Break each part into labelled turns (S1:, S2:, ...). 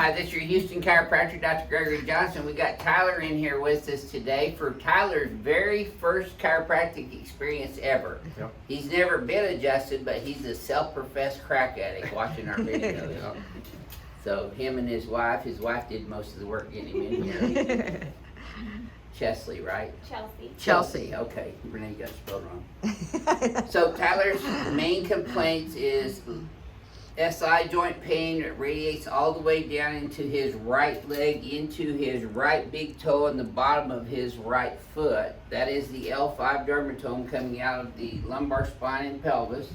S1: Hi, this is your Houston chiropractor, Dr. Gregory Johnson. We got Tyler in here with us today for Tyler's very first chiropractic experience ever.
S2: Yep.
S1: He's never been adjusted, but he's a self-professed crack addict watching our videos.
S2: Yep.
S1: So him and his wife did most of the work getting him in here. Chesley, right?
S3: Chelsea.
S1: Okay, Renee got it spelled wrong. So Tyler's main complaints is SI joint pain. It radiates all the way down into his right leg, into his right big toe, and the bottom of his right foot. That is the L5 dermatome coming out of the lumbar spine and pelvis.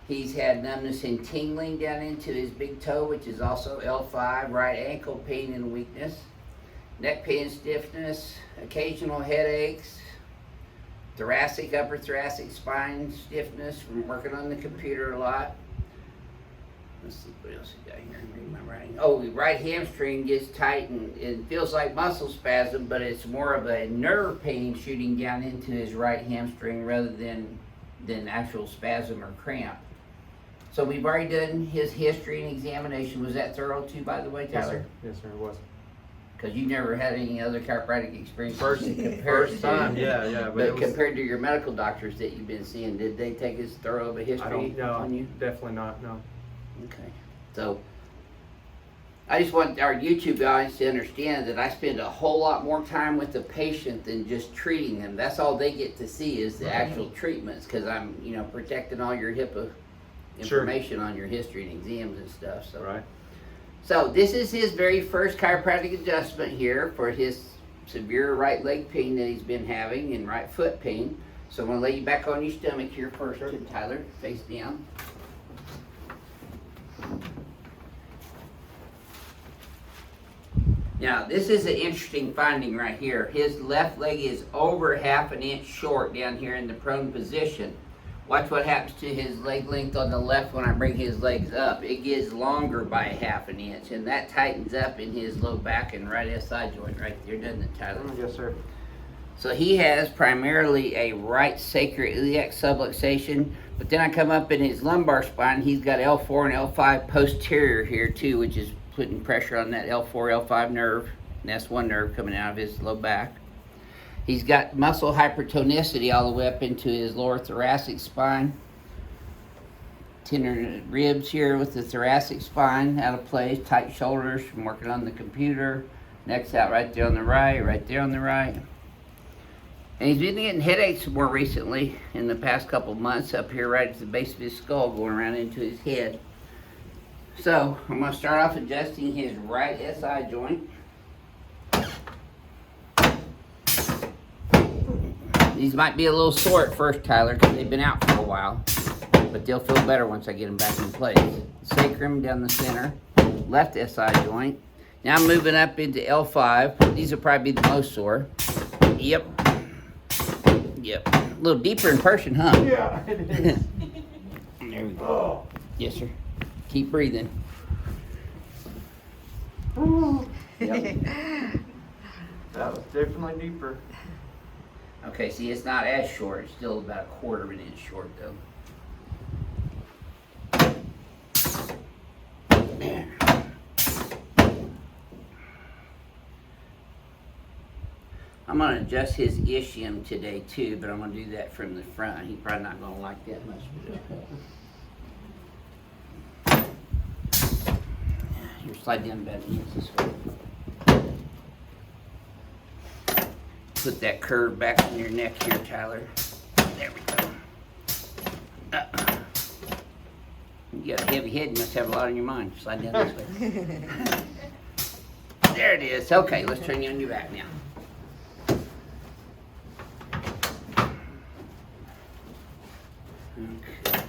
S1: He's had numbness and tingling down into his big toe, which is also L5, right ankle pain and weakness, neck pain, stiffness, occasional headaches, thoracic, upper thoracic spine stiffness from working on the computer a lot. Let's see what else we got here. Read my writing. Oh, the right hamstring gets tight and it feels like muscle spasm, but it's more of a nerve pain shooting down into his right hamstring rather than actual spasm or cramp. So we've already done his history and examination. Was that thorough too, by the way, Tyler?
S2: Yes, sir, it was.
S1: Because you never had any other chiropractic experience.
S2: First time, yeah.
S1: But compared to your medical doctors that you've been seeing, did they take as thorough of a history on you?
S2: Definitely not, no.
S1: Okay. So, I just want our YouTube audience to understand that I spend a whole lot more time with the patient than just treating them. That's all they get to see is the actual treatments, because I'm, protecting all your HIPAA information on your history and exams and stuff. So.
S2: Right.
S1: So this is his very first chiropractic adjustment here for his severe right leg pain that he's been having and right foot pain. So I'm going to lay you back on your stomach here first, Tyler, face down. Now this is an interesting finding right here. His left leg is over ½ an inch short down here in the prone position. Watch what happens to his leg length on the left when I bring his legs up. It gets longer by ½ an inch, and that tightens up in his low back and right SI joint right there, doesn't it, Tyler?
S2: Yes, sir.
S1: So he has primarily a right sacroiliac subluxation, but then I come up in his lumbar spine, he's got L4 and L5 posterior here too, which is putting pressure on that L4, L5 nerve, and that's one nerve coming out of his low back. He's got muscle hypertonicity all the way up into his lower thoracic spine. Tender ribs here with the thoracic spine out of place. Tight shoulders from working on the computer. Neck's out right there on the right there on the right. And he's been getting headaches more recently in the past couple of months up here right at the base of his skull going around into his head. So I'm going to start off adjusting his right SI joint. These might be a little sore at first, Tyler, because they've been out for a while. But they'll feel better once I get them back in place. Sacrum down the center. Left SI joint. Now I'm moving up into L5. These will probably be the most sore. Yep. A little deeper in person, huh?
S2: Yeah, it is.
S1: There we go. Yes, sir. Keep breathing. Yep.
S2: That was definitely deeper.
S1: Okay, see, it's not as short. It's still about ½ of an inch short, though. There. I'm going to adjust his ischium today, too, but I'm going to do that from the front. He's probably not going to like that much. Here, slide down about an inch this way. Put that curve back in your neck here, Tyler. There we go. You got a heavy head, you must have a lot on your mind. Slide down this way. There it is. Okay, let's turn you on your back now. Okay.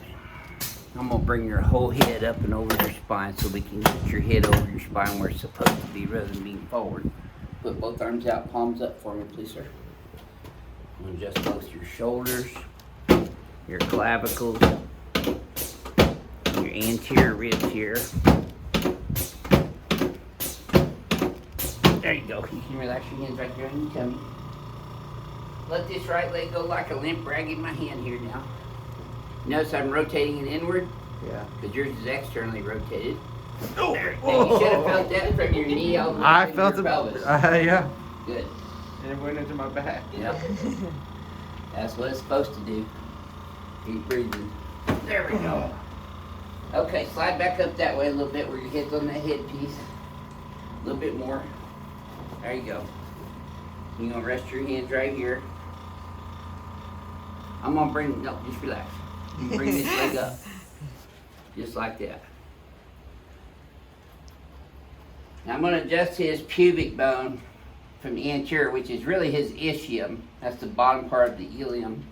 S1: I'm going to bring your whole head up and over your spine so we can get your head over your spine where it's supposed to be rather than being forward. Put both arms out, palms up for me, please, sir. And adjust both your shoulders, your clavicles, your anterior ribs here. There you go. You can relax your hands right there on your tummy. Let this right leg go like a limp rag in my hand here now. Notice I'm rotating it inward.
S2: Yeah.
S1: Because yours is externally rotated. You should have felt that from your knee all the way
S2: I
S1: to
S2: felt
S1: your
S2: it.
S1: pelvis.
S2: Yeah.
S1: Good.
S2: And it went into my back.
S1: Yep. That's what it's supposed to do. Keep breathing. There we go. Okay, slide back up that way a little bit where your head's on that headpiece. A little bit more. There you go. You're gonna rest your hands right here. I'm gonna bring, no, just relax. You bring this leg up. Just like that. Now I'm gonna adjust his pubic bone from the anterior, which is really his ischium. That's the bottom part of the ilium.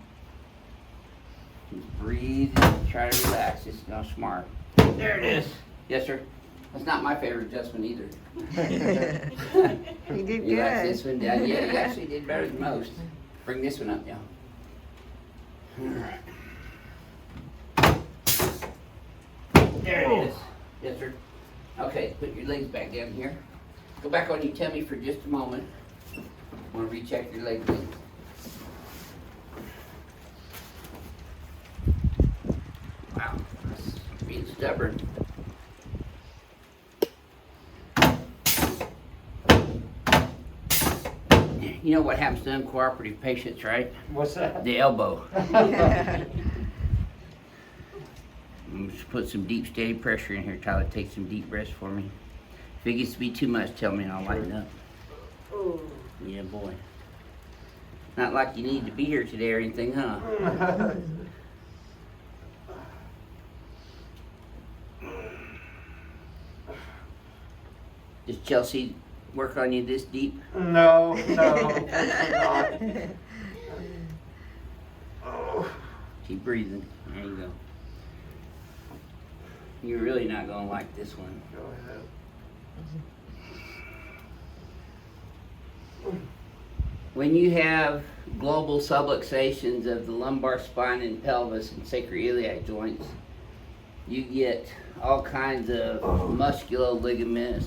S1: Just breathe, try to relax. This is not smart. There it is. Yes, sir. That's not my favorite adjustment either.
S3: You did
S1: You like
S3: good.
S1: this one down? Yeah, you actually did better than most. Bring this one up now. Alright. There it is. Yes, sir. Okay, put your legs back down here. Go back on your tummy for just a moment. I want to recheck your leg length. Wow, that's being stubborn. You know what happens to uncooperative patients, right?
S2: What's that?
S1: The elbow. Just put some deep, steady pressure in here, Tyler. Take some deep breaths for me. If it gets to be too much, tell me and I'll lighten up. Yeah, boy. Not like you need to be here today or anything, huh? Does Chelsea work on you this deep?
S2: No, no. Oh.
S1: Keep breathing. There you go. You're really not gonna like this one.
S2: Go ahead.
S1: When you have global subluxations of the lumbar spine and pelvis and sacroiliac joints, you get all kinds of musculoligament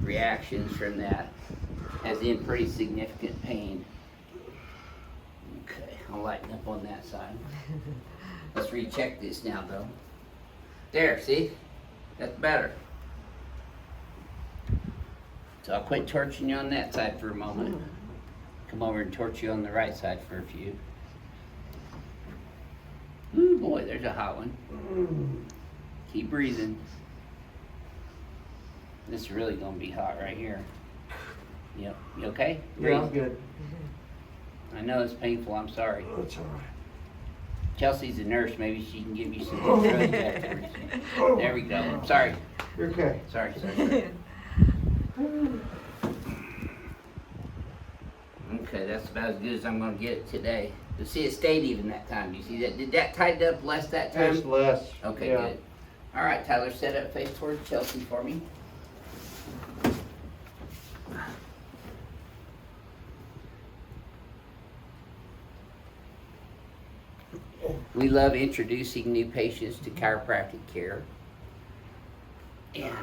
S1: reactions from that, as in pretty significant pain. Okay, I'll lighten up on that side. Let's recheck this now though. There, see? That's better. So I'll quit torching you on that side for a moment. Come over and torch you on the right side for a few. Ooh boy, there's a hot one. Keep breathing. This is really gonna be hot right here. Yep, you okay?
S2: Yeah, I'm good.
S1: I know it's painful, I'm sorry.
S2: That's all right.
S1: Chelsea's a nurse, maybe she can give you some drugs afterwards. There we go. Sorry,
S2: You're okay.
S1: sorry. Okay, that's about as good as I'm gonna get it today. But see, it stayed even that time. You see that? Did that tighten up less that time?
S2: It's less.
S1: Okay,
S2: Yeah.
S1: good. All right, Tyler, set up face towards Chelsea for me. We love introducing new patients to chiropractic care. And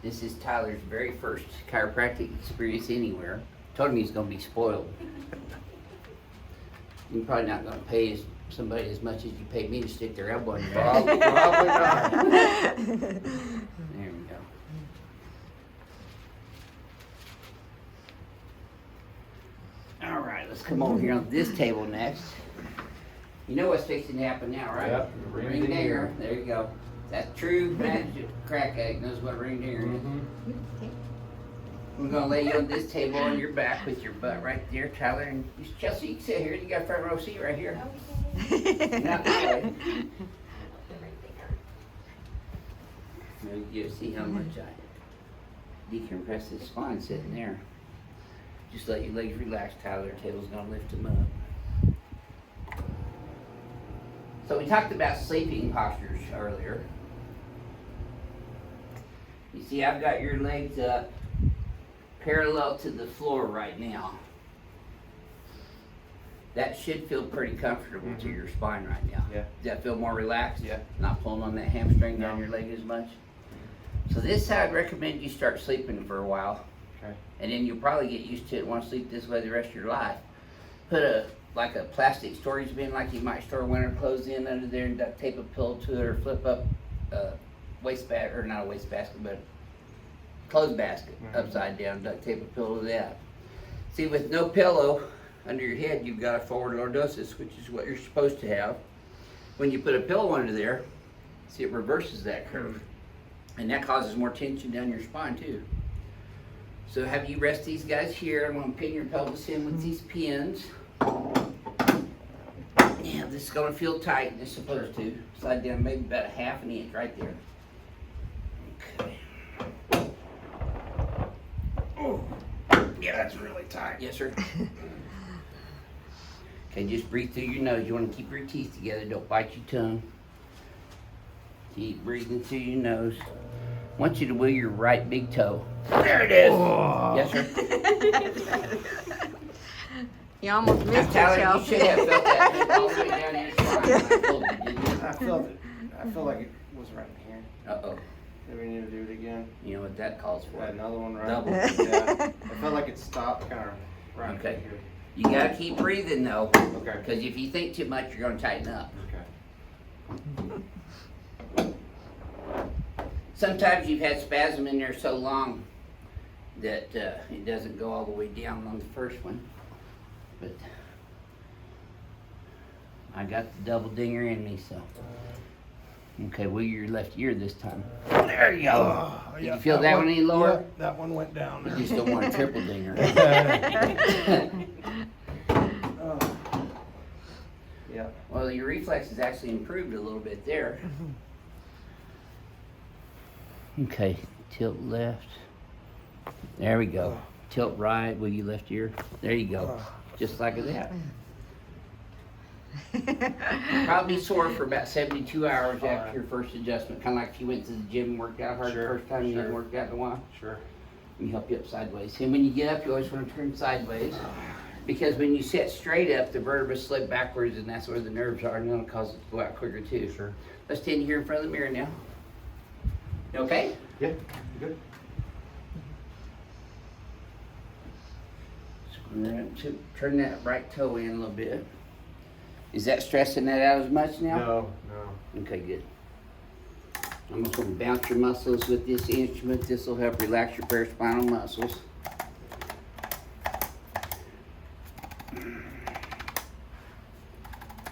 S1: this is Tyler's very first chiropractic experience anywhere. Told him he's gonna be spoiled. You're probably not gonna pay somebody as much as you paid me to stick their elbow in your ass.
S2: Probably not.
S1: There we go. All right, let's come over here on this table next. You know what's fixing to happen now, right?
S2: Yep,
S1: Ring dinger. There you go. That true magic crack egg knows what a ring dinger is. We're gonna lay you on this table on your back with your butt right there, Tyler. And Chelsea, you can sit here. You got a front row seat right here. Not that way. Now you see how much I decompress his spine sitting there. Just let your legs relax, Tyler. Table's gonna lift them up. So we talked about sleeping postures earlier. You see, I've got your legs up parallel to the floor right now. That should feel pretty comfortable to your spine right now.
S2: Yeah.
S1: Does that feel more relaxed?
S2: Yeah.
S1: Not pulling on that hamstring down
S2: No.
S1: your leg as much? So this side, I'd recommend you start sleeping for a while.
S2: Okay.
S1: And then you'll probably get used to it and want to sleep this way the rest of your life. Put a plastic storage bin like you might store winter clothes in under there and duct tape a pillow to it, or flip up wastebasket, or not a wastebasket, but clothes basket, upside down, duct tape a pillow to that. See, with no pillow under your head, you've got a forward lordosis, which is what you're supposed to have. When you put a pillow under there, see, it reverses that curve. And that causes more tension down your spine too. So have you rest these guys here. I'm gonna pin your pelvis in with these pins. Yeah, this is gonna feel tight, it's supposed to. Slide down maybe about a half an inch right there. Okay. Oh, yeah, that's really tight. Yes, sir. Okay, just breathe through your nose. You want to keep your teeth together. Don't bite your tongue. Keep breathing through your nose. I want you to wiggle your right big toe. There it is. Oh. Yes, sir.
S3: You almost missed it,
S1: Tyler, you
S3: Chelsea.
S1: should have felt that all the way down your spine. I told you, didn't you?
S2: I felt it. I felt like it was right in here.
S1: Uh-oh.
S2: Do we need to do it again?
S1: You know what that calls for?
S2: Another one right.
S1: Double.
S2: Yeah. I felt like it stopped kind of right
S1: Okay.
S2: here.
S1: You got to keep breathing, though.
S2: Okay.
S1: Because if you think too much, you're going to tighten up.
S2: Okay.
S1: Sometimes you've had spasm in there so long that it doesn't go all the way down on the first one. But I got the double dinger in me, so. Okay, wiggle your left ear this time. There you go. Did you feel that one any lower?
S2: Yeah, that one went down.
S1: You just don't want a triple dinger.
S2: Yeah.
S1: Well, your reflex has actually improved a little bit there. Okay, tilt left. There we go. Tilt right, wiggle your left ear. There you go. Just like that. Probably sore for about 72 hours after your first adjustment. Kind of like if you went to the gym and worked out hard the first time, you hadn't worked out in a while.
S2: Sure.
S1: We help you up sideways. And when you get up, you always want to turn sideways. Because when you sit straight up, the vertebrae slip backwards, and that's where the nerves are, and that'll cause it to go out quicker too.
S2: Sure.
S1: Let's stand here in front of the mirror now. You okay?
S2: Yeah. Good.
S1: Turn that right toe in a little bit. Is that stressing that out as much now?
S2: No.
S1: Okay, good. I'm just going to bounce your muscles with this instrument. This will help relax your paraspinal muscles. Get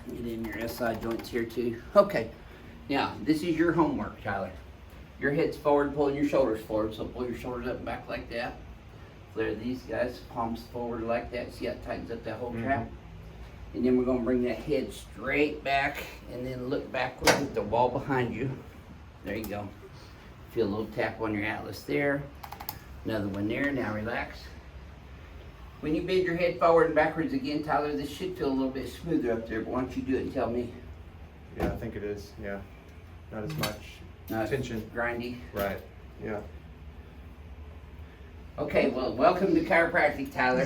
S1: in your SI joints here too. Okay, now this is your homework, Tyler. Your head's forward, pulling your shoulders forward, so pull your shoulders up and back like that. Flare these guys, palms forward like that. See how it tightens up that whole trap? And then we're going to bring that head straight back and then look backwards with the wall behind you. There you go. Feel a little tap on your atlas there. Another one there. Now relax. When you bend your head forward and backwards again, Tyler, this should feel a little bit smoother up there, but why don't you do it and tell me?
S2: Yeah, I think it is. Yeah. Not as much
S1: No,
S2: tension.
S1: Grindy.
S2: Right. Yeah.
S1: Okay, well, welcome to chiropractic, Tyler.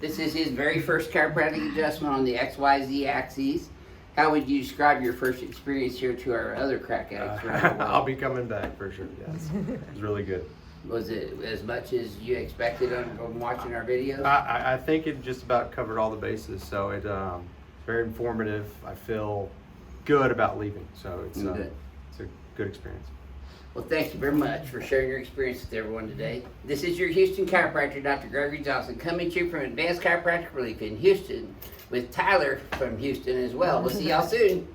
S1: This is his very first chiropractic adjustment on the XYZ axes. How would you describe your first experience here to our other crack addicts around the world?
S2: I'll be coming back for sure. Yes. It was really good.
S1: Was it as much as you expected on watching our videos?
S2: I think it just about covered all the bases, so it's very informative. I feel good about leaving, so it's a good experience.
S1: Well, thank you very much for sharing your experience with everyone today. This is your Houston chiropractor, Dr. Gregory Johnson, coming to you from Advanced Chiropractic Relief in Houston with Tyler from Houston as well. We'll see y'all soon.